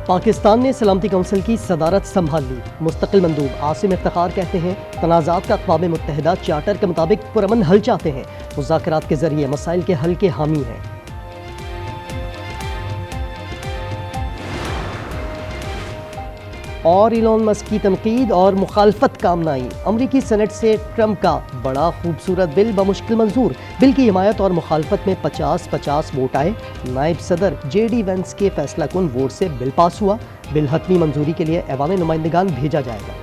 पाकिस्तान ने सलामती कौंसिल की सदारत संभाल ली। मुस्तकिल मंदूब आसिम इफ्तिखार कहते हैं तनाज़ात का अक़वाम मुत्तहिदा चार्टर के मुताबिक पुरअमन हल चाहते हैं। मुज़ाकरात के जरिए मसाइल के हल के हामी हैं। और इलॉन मस्क की तनकीद और मुखालफत काम आई। अमरीकी सेनेट से ट्रंप का बड़ा खूबसूरत बिल बमुश्किल मंजूर। बिल की हिमायत और मुखालफत में 50-50 वोट आए। नायब सदर JD वेंस के फैसला कुन वोट से बिल पास हुआ। बिल हतमी मंजूरी के लिए अवामी नुमाइंदगान भेजा जाएगा।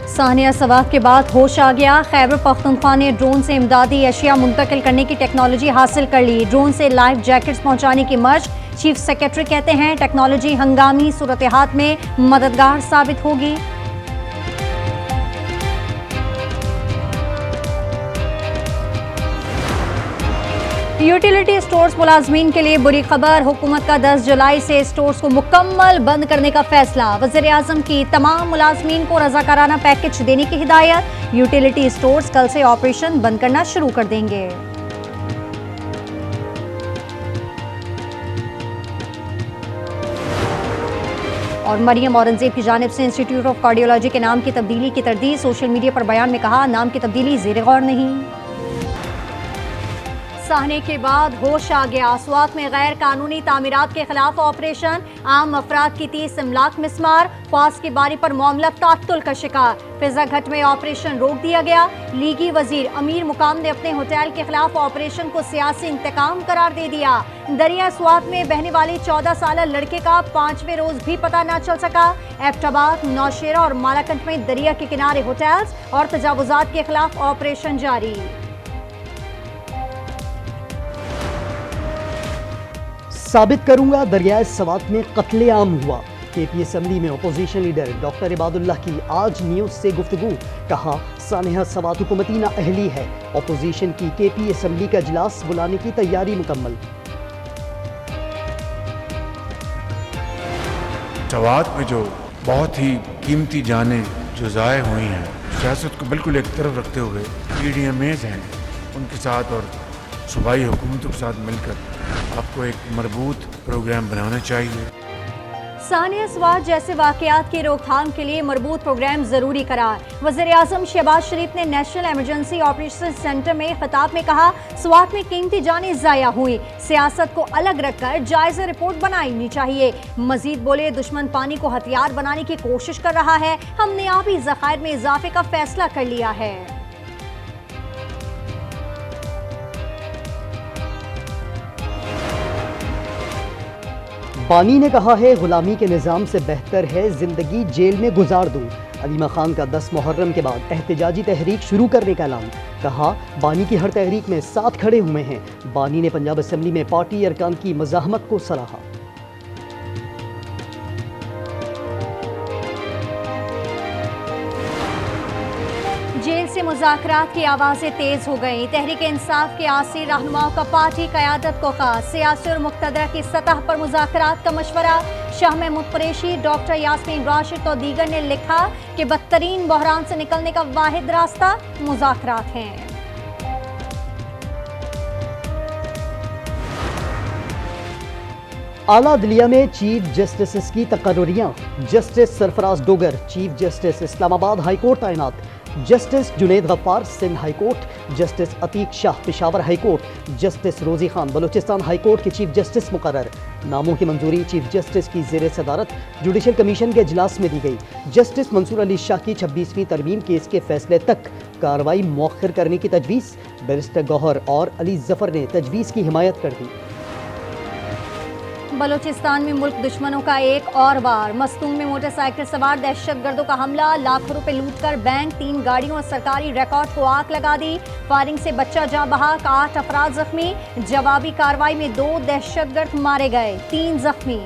सानिया सवात के बाद होश आ गया। खैबर पख्तूनख्वा ने ड्रोन से इमदादी अशिया मुंतकिल करने की टेक्नोलॉजी हासिल कर ली। ड्रोन से लाइफ जैकेट्स पहुंचाने की मशक। चीफ सेक्रेटरी कहते हैं टेक्नोलॉजी हंगामी सूरत हाल में मददगार साबित होगी। यूटिलिटी स्टोर्स मुलाजमीन के लिए बुरी खबर। हुकूमत का 10 जुलाई से स्टोर्स को मुकम्मल बंद करने का फैसला। वज़ीर आज़म की तमाम मुलाजमीन को रज़ाकाराना पैकेज देने की हिदायत। यूटिलिटी स्टोर्स कल से ऑपरेशन बंद करना शुरू कर देंगे। और मरियम औरंगजेब की जानिब से इंस्टीट्यूट ऑफ कार्डियोलॉजी के नाम की तब्दीली की तरदीद। सोशल मीडिया पर बयान में कहा नाम की तब्दीली ज़ेरे गौर नहीं। सहने के बाद होश आ गया। स्वात में गैर कानूनी तामीरात के खिलाफ ऑपरेशन। आम अफराद की 30 इमलाक मिसमार। ख्वास की बारी पर मामला तात्तुल का शिकार। फिजा घट में ऑपरेशन रोक दिया गया। लीगी वजीर अमीर मुकाम ने अपने होटल के खिलाफ ऑपरेशन को सियासी इंतकाम करार दे दिया। दरिया स्वात में बहने वाले 14 साल लड़के का 5वें रोज भी पता न चल सका। एबटाबाद, नौशेरा और मालाकंड में दरिया के किनारे होटल्स और तजावुजात के खिलाफ ऑपरेशन जारी। साबित करूंगा दरियाए सवात में कत्लेआम हुआ। KP असम्बली में अपोजिशन लीडर डॉक्टर इबादुल्लाह की आज न्यूज़ से गुफ्तगू। कहा सानिया सवात हुकूमती नाअहली है। अपोजिशन की KP असम्बली का इजलास बुलाने की तैयारी मुकम्मल। सवात में जो बहुत ही कीमती जानें जो ज़ाय हुई हैं, सियासत को बिल्कुल एक तरफ रखते हुए PDMAs हैं उनके साथ और सूबाई हुकूमतों के साथ मिलकर आपको एक मजबूत प्रोग्राम बनाना चाहिए। सानिया सवात जैसे वाक़यात की रोकथाम के लिए मजबूत प्रोग्राम जरूरी करार। वज़ीर आज़म शहबाज शरीफ ने नेशनल इमरजेंसी ऑपरेशन सेंटर में खिताब में कहा स्वात में कीमती जानें ज़ाया हुई। सियासत को अलग रखकर जायज़ा रिपोर्ट बनानी चाहिए। मजीद बोले दुश्मन पानी को हथियार बनाने की कोशिश कर रहा है। हमने आबी ज़खायर में इजाफे का फैसला कर लिया है। बानी ने कहा है गुलामी के निज़ाम से बेहतर है जिंदगी जेल में गुजार दूं। अलीमा खान का 10 मुहर्रम के बाद एहतजाजी तहरीक शुरू करने का ऐलान। कहा बानी की हर तहरीक में साथ खड़े हुए हैं। बानी ने पंजाब असम्बली में पार्टी अरकान की मज़ाहमत को सराहा। जेल से मुज़ाकरात की आवाज़ें तेज़ हो गई। तहरीक इंसाफ के आसी रहनुमाओं का पार्टी क़यादत को खास। सियासी और मुक़तदरा की सतह पर मुज़ाकरात का मशवरा। शाह महमूद कुरैशी, डॉक्टर यास्मीन राशिद और दीगर ने लिखा कि बदतरीन बहरान से निकलने का वाहिद रास्ता मुज़ाकरात हैं। आला अदलिया में चीफ जस्टिस की तकर्रुरियां। Justice Sarfaraz Dogar chief justice Islamabad high court तैनात। Justice Junaid Ghaffar Sindh high court. Justice Atiq Shah Peshawar high court. Justice Rozi Khan Balochistan high court के चीफ जस्टिस मुकर्रर। नामों की मंजूरी चीफ जस्टिस की ज़ेर सदारत जुडिशल कमीशन के इजलास में दी गई। जस्टिस मंसूर अली शाह की 26वीं तरमीम केस के फैसले तक कार्रवाई मौखर करने की तजवीज़। बैरिस्टर गौहर और अली जफर ने तजवीज़ की हिमायत कर दी। बलूचिस्तान में मुल्क दुश्मनों का एक और वार। मस्तूम में मोटरसाइकिल सवार दहशतगर्दों का हमला। लाखों रुपए लूटकर बैंक, 3 गाड़ियों और सरकारी रिकॉर्ड को आग लगा दी। फायरिंग से बच्चा जाँ बहक, 8 अफराद जख्मी। जवाबी कार्रवाई में 2 दहशतगर्द मारे गए, 3 जख्मी।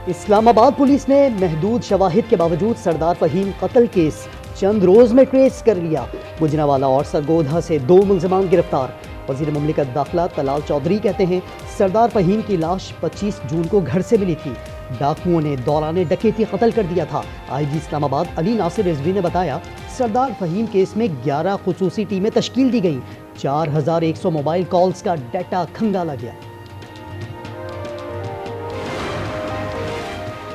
इस्लामाबाद पुलिस ने महदूद शवाहिद के बावजूद सरदार फहीम कत्ल केस चंद रोज में ट्रेस कर लिया। गुजरावाला और सरगोधा से 2 मुलजमान गिरफ्तार। वजीर ममलिकत दाखिला तलाल चौधरी कहते हैं सरदार फहीम की लाश 25 जून को घर से मिली थी। डाकुओं ने दौरान डकैती कत्ल कर दिया था। आईजी इस्लामाबाद अली नासिर रिजवी ने बताया, सरदार फहीम केस में 11 खुसूसी टीमें तश्कील दी गई। 4100 मोबाइल कॉल्स का डाटा खंगाला गया।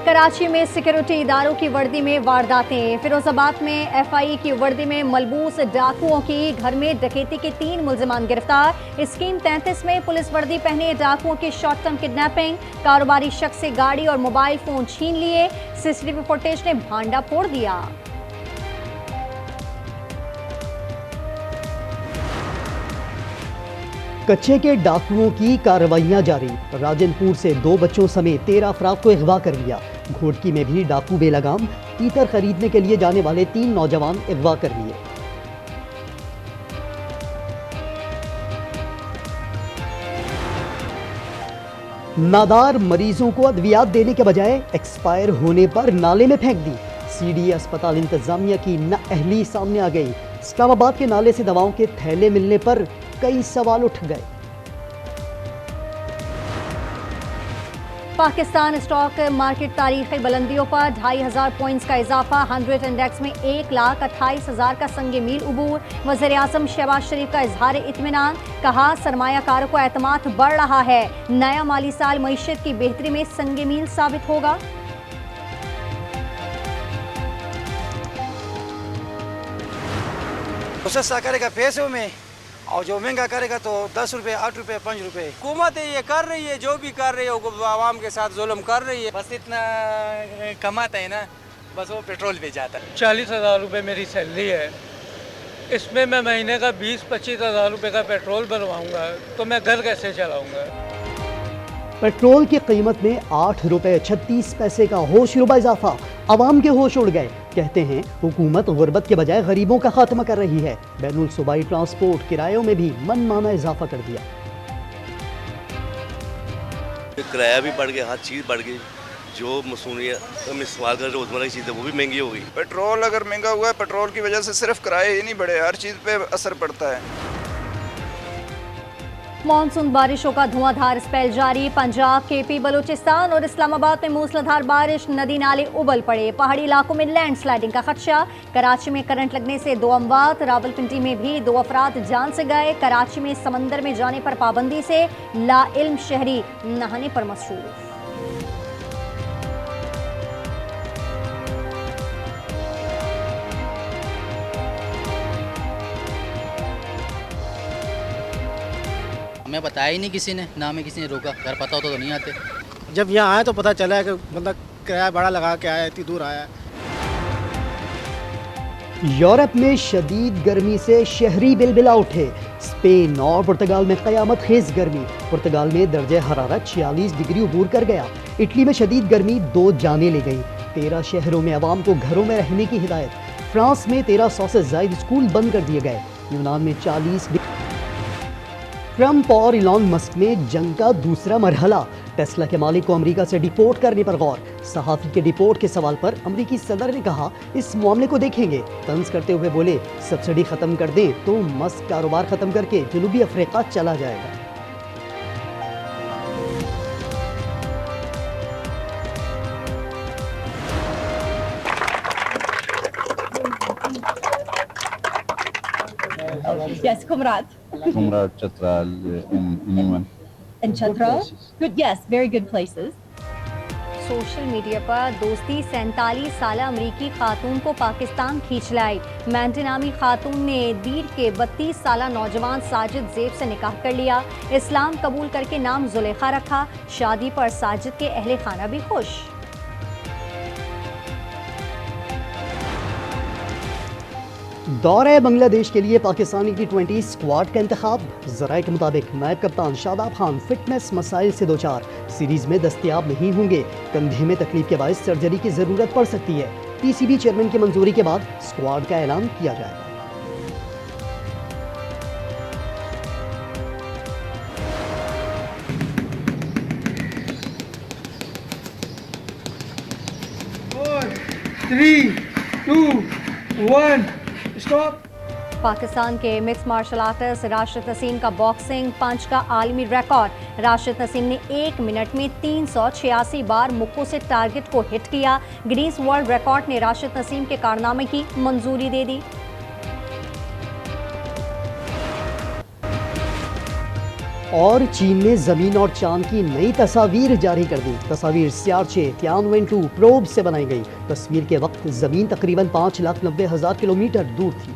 कराची में सिक्योरिटी इदारों की वर्दी में वारदातें। फिरोजाबाद में एफआई की वर्दी में मलबूस डाकुओं की घर में डकैती के 3 मुलजिमान गिरफ्तार। स्कीम 33 में पुलिस वर्दी पहने डाकुओं की शॉर्ट टर्म किडनैपिंग। कारोबारी शख्स से गाड़ी और मोबाइल फोन छीन लिए। सीसीटीवी फुटेज ने भांडा फोड़ दिया। कच्चे के डाकुओं की कार्रवाइयां जारी। राजनपुर से 2 बच्चों समेत 13 अफराद को अगवा कर लिया। घोटकी में भी डाकू बेलगाम। तीतर खरीदने के लिए जाने वाले 3 नौजवान अगवा कर लिए। नादार मरीजों को अद्वियात देने के बजाय एक्सपायर होने पर नाले में फेंक दी। सीडी अस्पताल इंतजामिया की नाअहली सामने आ गई। इस्लामाबाद के नाले से दवाओं के थैले मिलने पर कई सवाल उठ गए। पाकिस्तान स्टॉक मार्केट तारीखी बुलंदियों पर 2500 पॉइंट्स का इजाफा। 100 इंडेक्स में 1,28,000 का संगे मील उबूर। वज़ीर आज़म शहबाज शरीफ का इजहार इत्मीनान। कहा, सरमायाकारों को एतमाद बढ़ रहा है। नया माली साल मईशत की बेहतरी में संगे मील साबित होगा। सस्ता करेगा पैसों में और जो महंगा करेगा तो 10 रुपए, 8 रुपए, 5 रुपए। हुकूमत ये कर रही है, जो भी कर रही है वो आवाम के साथ जुल्म कर रही है। बस इतना कमाता है ना, बस वो पेट्रोल पे जाता है। 40,000 रुपये मेरी सैलरी है। इसमें मैं महीने का 20-25 हज़ार रुपये का पेट्रोल भरवाऊँगा तो मैं घर कैसे चलाऊँगा। पेट्रोल की कीमत में 8 रुपए 36 पैसे का होशरुबा इजाफा। आवाम के होश उड़ गए। कहते हैं, हुकूमत गुर्बत के बजाय गरीबों का खात्मा कर रही है। बैनुल सूबाई ट्रांसपोर्ट किरायों में भी मनमाना इजाफा कर दिया। किराया भी बढ़ गया, हर चीज़ बढ़ गई। जो मसूलियत हम इस्तेमाल कर रोज़मर्रा की चीज़ें वो भी महंगी हो गई। पेट्रोल अगर महंगा हुआ है, पेट्रोल की वजह से सिर्फ किराए ही नहीं बढ़े, हर चीज़ पे असर पड़ता है। मॉनसून बारिशों का धुआंधार स्पेल जारी। पंजाब, केपी, बलूचिस्तान और इस्लामाबाद में मूसलाधार बारिश। नदी नाले उबल पड़े। पहाड़ी इलाकों में लैंडस्लाइडिंग का खदशा। कराची में करंट लगने से 2 अमवात। रावलपिंडी में भी 2 अफराद जान से गए। कराची में समंदर में जाने पर पाबंदी से लाइल्म शहरी नहाने पर मसरूफ। हमें बताया ही नहीं किसी ने, ना हमें किसी ने रोका। घर पता होता तो नहीं आते। जब यहाँ आए तो पता चला है कि मतलब किराया बड़ा लगा के आया, इतनी दूर आया। यूरोप में शदीद गर्मी से शहरी बिलबिला उठे। स्पेन और पुर्तगाल में क़यामत खेज गर्मी। पुर्तगाल में दर्जे हरारत 46 डिग्री उबूर कर गया। इटली में शदीद गर्मी 2 जानें ले गई। 13 शहरों में आवाम को घरों में रहने की हिदायत। फ्रांस में 1300 से ज़ायद स्कूल बंद कर दिए गए। यूनान में 40 डिग्री। ट्रंप और इलॉन मस्क में जंग का दूसरा मरहला। टेस्ला के मालिक को अमेरिका से डिपोर्ट करने पर गौर। सहाफ़ी के डिपोर्ट के सवाल पर अमेरिकी सदर ने कहा, इस मामले को देखेंगे। तंज करते हुए बोले, सब्सिडी खत्म कर दें तो मस्क कारोबार खत्म करके जनूबी अफ्रीका चला जाएगा। Yes, Kumrat. Kumrat, Chitral, anyone. And Chatra? Good, yes, very good places. Social media पर दोस्ती 47 साल अमरीकी खातून को पाकिस्तान खींच लाई। मैंडी नामी खातून ने दीर के 32 साल नौजवान साजिद ज़ेब से निकाह कर लिया। इस्लाम कबूल करके नाम जुलेखा रखा। शादी पर साजिद के अहले खाना भी खुश। दौरे बांग्लादेश के लिए पाकिस्तानी T20 स्क्वाड का इंतखाब। ज़राए के मुताबिक नायब कप्तान शादाब खान फिटनेस मसाइल से 2-4 सीरीज में दस्तयाब नहीं होंगे। कंधे में तकलीफ के बायस सर्जरी की ज़रूरत पड़ सकती है। PCB चेयरमैन की मंजूरी के बाद स्क्वाड का ऐलान किया जाएगा। Three, two, one, stop. Pakistan के mix martial artist Rashid Naseem का बॉक्सिंग पंच का आलमी रिकॉर्ड। राशिद नसीम ने 1 मिनट में 386 बार मुक्कों से टारगेट को हिट किया। गिनीज वर्ल्ड रिकॉर्ड ने राशिद नसीम के कारनामे की मंजूरी दे दी। और चीन ने जमीन और चांद की नई तस्वीर जारी कर दी। तस्वीर सियाचे तियानवेन-2 प्रोब से बनाई गई। तस्वीर के वक्त जमीन तकरीबन 5,90,000 किलोमीटर दूर थी।